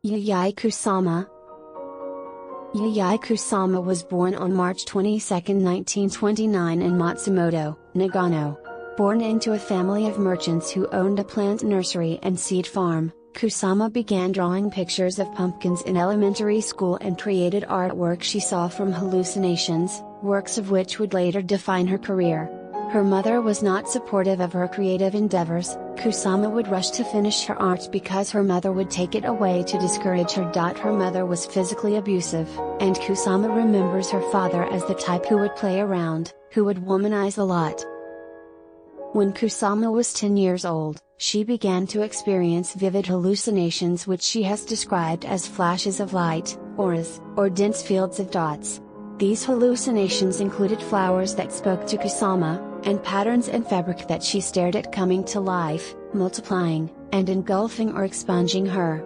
Yayoji Kusama. Yayoji Kusama was born on March 22, 1929 in Matsumoto, Nagano. Born into a family of merchants who owned a plant nursery and seed farm, Kusama began drawing pictures of pumpkins in elementary school and created artwork she saw from hallucinations, works of which would later define her career. Her mother was not supportive of her creative endeavors. Kusama would rush to finish her art because her mother would take it away to discourage her. Her mother was physically abusive, and Kusama remembers her father as the type who would play around, who would womanize a lot. When Kusama was 10 years old, she began to experience vivid hallucinations which she has described as flashes of light, auras, or dense fields of dots. These hallucinations included flowers that spoke to Kusama, and patterns in fabric that she stared at coming to life, multiplying, and engulfing or expunging her.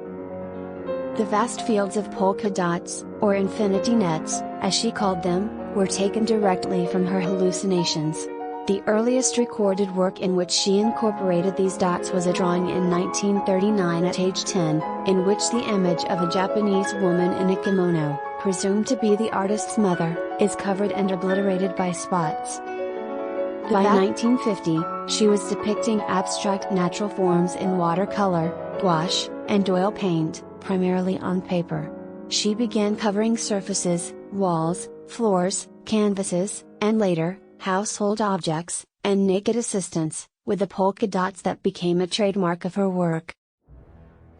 The vast fields of polka dots, or infinity nets, as she called them, were taken directly from her hallucinations. The earliest recorded work in which she incorporated these dots was a drawing in 1939 at age 10, in which the image of a Japanese woman in a kimono, presumed to be the artist's mother, is covered and obliterated by spots. By 1950, she was depicting abstract natural forms in watercolor, gouache, and oil paint, primarily on paper. She began covering surfaces, walls, floors, canvases, and later, household objects, and naked assistants, with the polka dots that became a trademark of her work.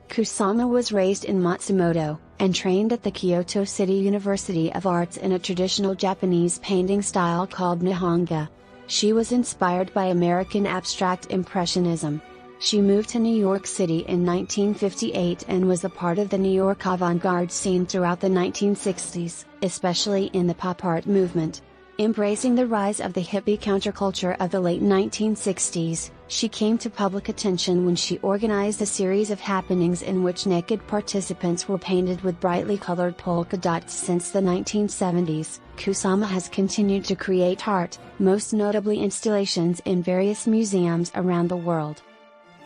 Kusama was raised in Matsumoto, and trained at the Kyoto City University of Arts in a traditional Japanese painting style called Nihonga. She was inspired by American abstract impressionism. She moved to New York City in 1958 and was a part of the New York avant-garde scene throughout the 1960s, especially in the pop art movement. Embracing the rise of the hippie counterculture of the late 1960s, she came to public attention when she organized a series of happenings in which naked participants were painted with brightly colored polka dots. Since the 1970s, Kusama has continued to create art, most notably installations in various museums around the world.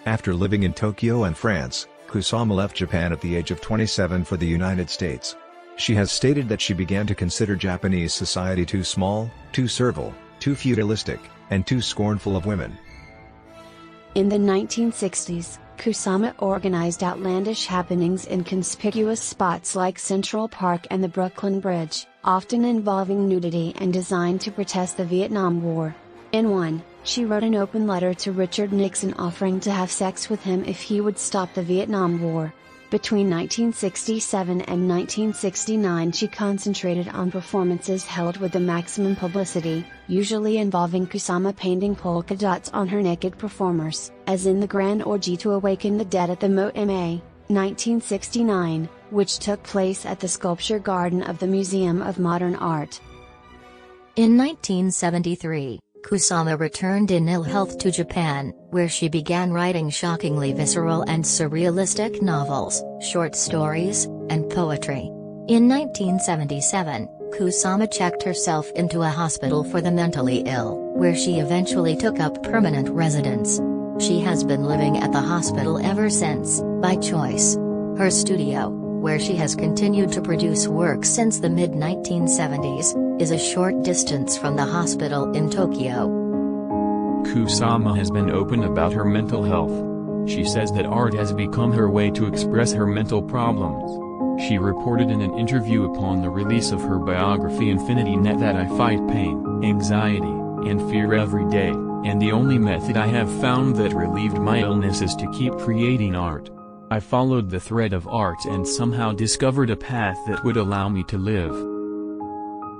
After living in Tokyo and France, Kusama left Japan at the age of 27 for the United States. She has stated that she began to consider Japanese society too small, too servile, too feudalistic, and too scornful of women. In the 1960s, Kusama organized outlandish happenings in conspicuous spots like Central Park and the Brooklyn Bridge, often involving nudity and designed to protest the Vietnam War. In one, she wrote an open letter to Richard Nixon offering to have sex with him if he would stop the Vietnam War. Between 1967 and 1969 she concentrated on performances held with the maximum publicity, usually involving Kusama painting polka dots on her naked performers, as in the Grand Orgy to Awaken the Dead at the MoMA, 1969, which took place at the Sculpture Garden of the Museum of Modern Art. In 1973, Kusama returned in ill health to Japan, where she began writing shockingly visceral and surrealistic novels, short stories, and poetry. In 1977, Kusama checked herself into a hospital for the mentally ill, where she eventually took up permanent residence. She has been living at the hospital ever since, by choice. Her studio, where she has continued to produce work since the mid-1970s, is a short distance from the hospital in Tokyo. Kusama has been open about her mental health. She says that art has become her way to express her mental problems. She reported in an interview upon the release of her biography Infinity Net that I fight pain, anxiety, and fear every day, and the only method I have found that relieved my illness is to keep creating art. I followed the thread of art and somehow discovered a path that would allow me to live.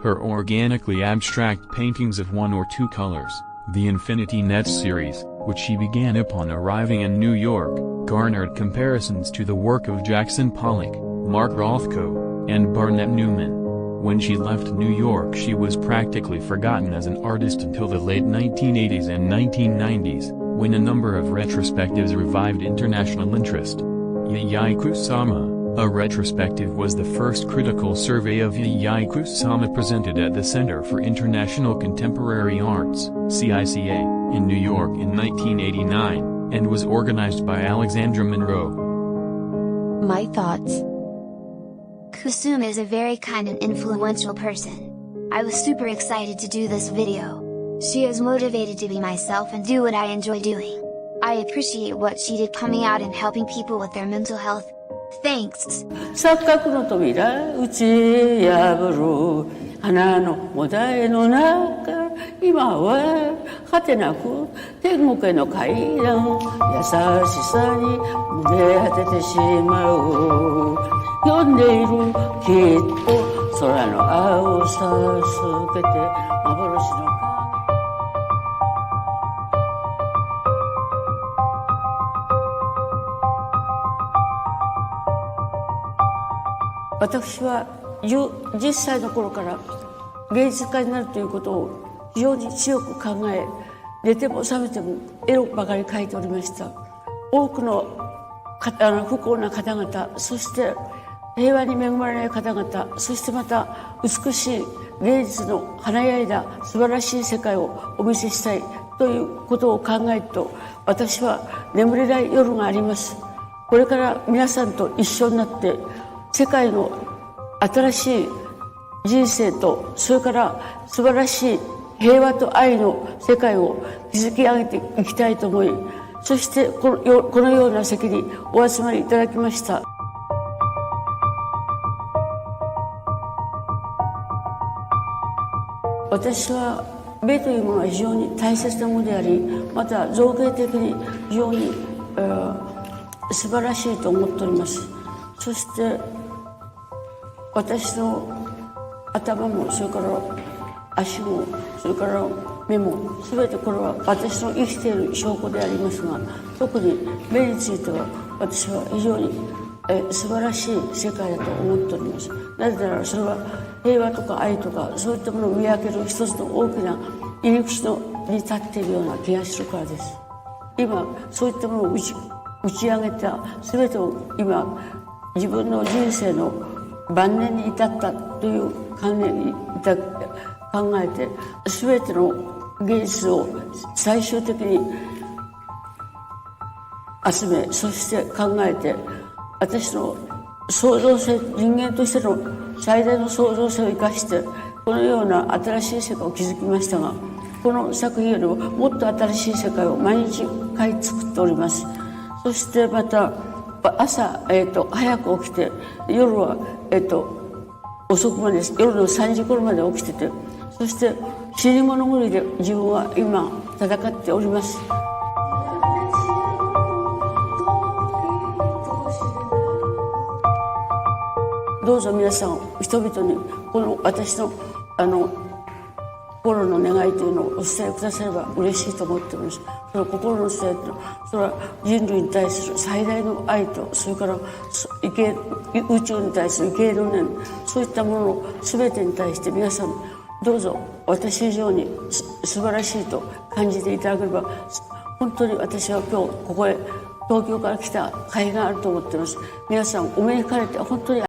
Her organically abstract paintings of one or two colors, the Infinity Net series, which she began upon arriving in New York, garnered comparisons to the work of Jackson Pollock, Mark Rothko, and Barnett Newman. When she left New York she was practically forgotten as an artist until the late 1980s and 1990s, when a number of retrospectives revived international interest. Yayoji Kusama, a retrospective was the first critical survey of Yayoji Kusama presented at the Center for International Contemporary Arts, CICA, in New York in 1989, and was organized by Alexandra Monroe. My thoughts. Kusama is a very kind and influential person. I was super excited to do this video. She is motivated to be myself and do what I enjoy doing. I appreciate what she did coming out and helping people with their mental health. Thanks! 錯覚の扉打ち破る花のもだえの中今は果てなく天国への階段優しさに胸当ててしまう読んでいるきっと空の青さ透けて幻の私は10歳の頃から芸術家になるということを非常に強く考え、寝ても覚めても絵をばかり描いておりました。多くの不幸な方々、そして平和に恵まれない方々、そしてまた美しい芸術の華やいだ素晴らしい世界をお見せしたいということを考えると、私は眠れない夜があります。これから皆さんと一緒になって世界の新しい人生と、それから素晴らしい平和と愛の世界を築き上げていきたいと思い、そしてこのような席にお集まりいただきました。私は美というものは非常に大切なものであり、また造形的に非常に、素晴らしいと思っております。そして私の頭も、それから足も、それから目も、全てこれは私の生きている証拠でありますが、特に目については私は非常に素晴らしい世界だと思っております。なぜならそれは平和とか愛とかそういったものを見分ける一つの大きな入り口に立っているような気がするからです。今そういったものを打ち上げた全てを今自分の人生の晩年に至ったという考えて全ての芸術を最終的に集め、そして考えて私の創造性、人間としての最大の創造性を生かしてこのような新しい世界を築きましたが、この作品よりももっと新しい世界を毎日買い作っております。そしてまた朝、早く起きて夜は、遅くまで夜の3時頃まで起きてて、そして死に物狂いで自分は今戦っております。どうぞ皆さん人々にこの私の心の願いというのをお伝えくだされば嬉しいと思っております。その心の伝えというのは、それは人類に対する最大の愛と、それから宇宙に対する敬老念、そういったものの全てに対して皆さんどうぞ私以上に素晴らしいと感じていただければ、本当に私は今日ここへ東京から来た甲斐があると思っています。皆さんお目にかかれて本当に